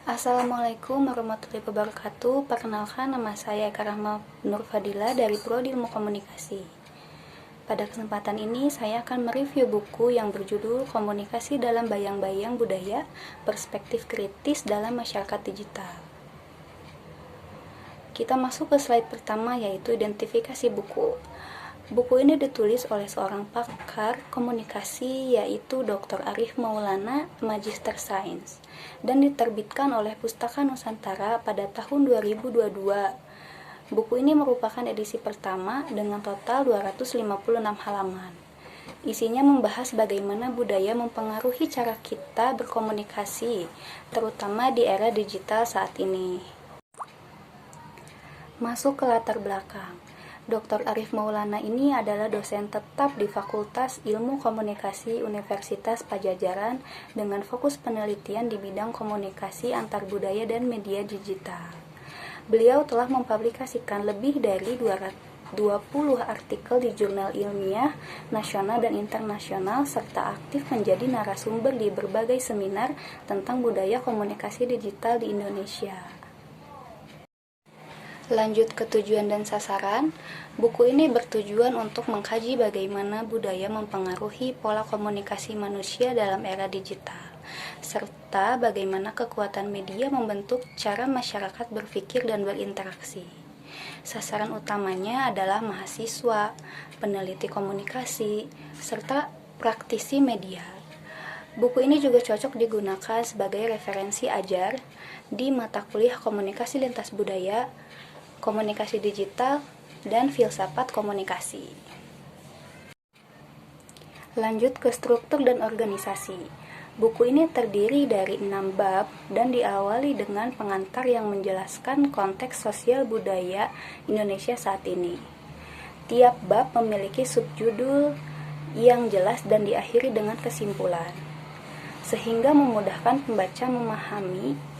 Assalamualaikum warahmatullahi wabarakatuh. Perkenalkan, nama saya Eka Rahma Nur Fadila dari Prodi Ilmu Komunikasi. Pada kesempatan ini saya akan mereview buku yang berjudul Komunikasi dalam Bayang-Bayang Budaya, Perspektif Kritis dalam Masyarakat Digital. Kita masuk ke slide pertama, yaitu identifikasi buku. Buku ini ditulis oleh seorang pakar komunikasi, yaitu Dr. Arif Maulana, Magister Sains, dan diterbitkan oleh Pustaka Nusantara pada tahun 2022. Buku ini merupakan edisi pertama dengan total 256 halaman. Isinya membahas bagaimana budaya mempengaruhi cara kita berkomunikasi, terutama di era digital saat ini. Masuk ke latar belakang. Dr. Arif Maulana ini adalah dosen tetap di Fakultas Ilmu Komunikasi Universitas Padjadjaran dengan fokus penelitian di bidang komunikasi antar budaya dan media digital. Beliau telah mempublikasikan lebih dari 220 artikel di jurnal ilmiah nasional dan internasional serta aktif menjadi narasumber di berbagai seminar tentang budaya komunikasi digital di Indonesia. Lanjut ke tujuan dan sasaran, buku ini bertujuan untuk mengkaji bagaimana budaya mempengaruhi pola komunikasi manusia dalam era digital, serta bagaimana kekuatan media membentuk cara masyarakat berpikir dan berinteraksi. Sasaran utamanya adalah mahasiswa, peneliti komunikasi, serta praktisi media. Buku ini juga cocok digunakan sebagai referensi ajar di mata kuliah komunikasi lintas budaya, komunikasi digital, dan filsafat komunikasi. Lanjut ke struktur dan organisasi. Buku ini terdiri dari 6 bab dan diawali dengan pengantar yang menjelaskan konteks sosial budaya Indonesia saat ini. Tiap bab memiliki subjudul yang jelas dan diakhiri dengan kesimpulan, sehingga memudahkan pembaca memahami.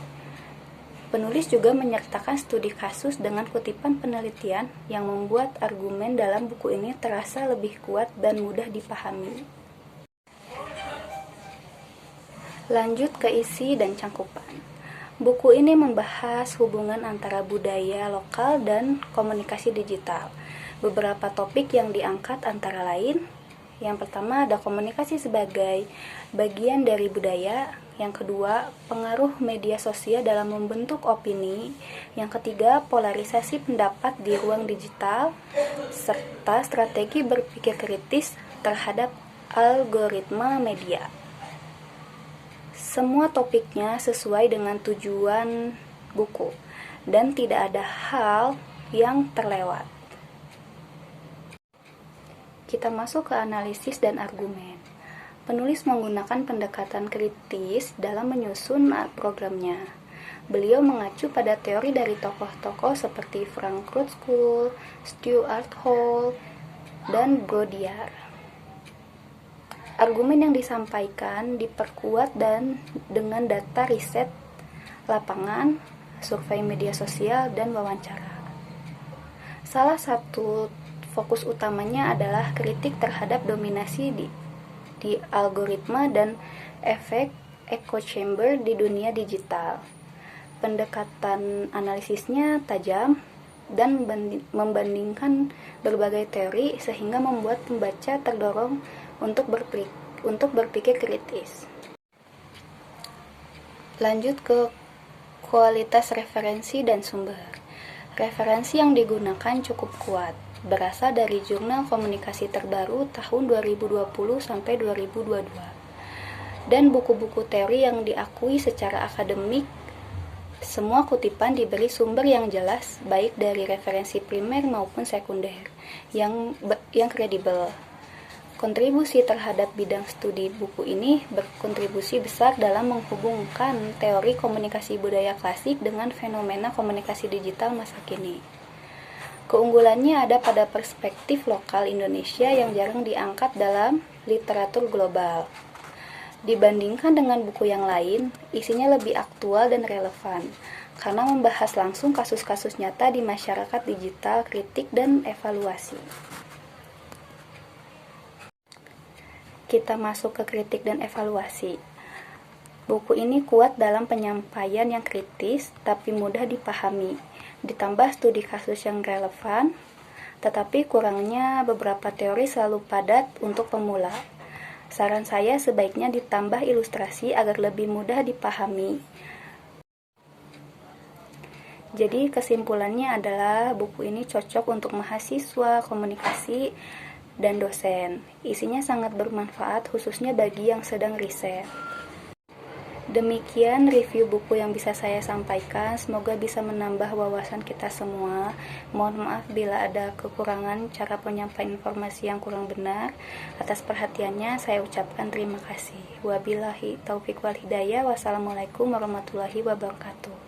Penulis juga menyertakan studi kasus dengan kutipan penelitian yang membuat argumen dalam buku ini terasa lebih kuat dan mudah dipahami. Lanjut ke isi dan cangkupan. Buku ini membahas hubungan antara budaya lokal dan komunikasi digital. Beberapa topik yang diangkat antara lain, yang pertama ada komunikasi sebagai bagian dari budaya. Yang kedua, pengaruh media sosial dalam membentuk opini. Yang ketiga, polarisasi pendapat di ruang digital, serta strategi berpikir kritis terhadap algoritma media. Semua topiknya sesuai dengan tujuan buku, dan tidak ada hal yang terlewat. Kita masuk ke analisis dan argumen. Penulis menggunakan pendekatan kritis dalam menyusun programnya. Beliau mengacu pada teori dari tokoh-tokoh seperti Frank Rothschild, Stuart Hall, dan Baudrillard. Argumen yang disampaikan diperkuat dan dengan data riset lapangan, survei media sosial, dan wawancara. Salah satu fokus utamanya adalah kritik terhadap dominasi di algoritma dan efek echo chamber di dunia digital. Pendekatan analisisnya tajam dan membandingkan berbagai teori sehingga membuat pembaca terdorong untuk berpikir kritis. Lanjut ke kualitas referensi dan sumber. Referensi yang digunakan cukup kuat, berasal dari jurnal komunikasi terbaru tahun 2020 sampai 2022 dan buku-buku teori yang diakui secara akademik. Semua kutipan diberi sumber yang jelas, baik dari referensi primer maupun sekunder yang kredibel. Kontribusi terhadap bidang studi buku ini berkontribusi besar dalam menghubungkan teori komunikasi budaya klasik dengan fenomena komunikasi digital masa kini. Keunggulannya ada pada perspektif lokal Indonesia yang jarang diangkat dalam literatur global. Dibandingkan dengan buku yang lain, isinya lebih aktual dan relevan, karena membahas langsung kasus-kasus nyata di masyarakat digital, kritik, dan evaluasi. Kita masuk ke kritik dan evaluasi. Buku ini kuat dalam penyampaian yang kritis tapi mudah dipahami, ditambah studi kasus yang relevan, tetapi kurangnya beberapa teori selalu padat untuk pemula. Saran saya sebaiknya ditambah ilustrasi agar lebih mudah dipahami. Jadi kesimpulannya adalah buku ini cocok untuk mahasiswa, komunikasi, dan dosen. Isinya sangat bermanfaat khususnya bagi yang sedang riset. Demikian review buku yang bisa saya sampaikan. Semoga bisa menambah wawasan kita semua. Mohon maaf bila ada kekurangan cara penyampaian informasi yang kurang benar. Atas perhatiannya saya ucapkan terima kasih. Wabillahi taufiq wal hidayah. Wassalamualaikum warahmatullahi wabarakatuh.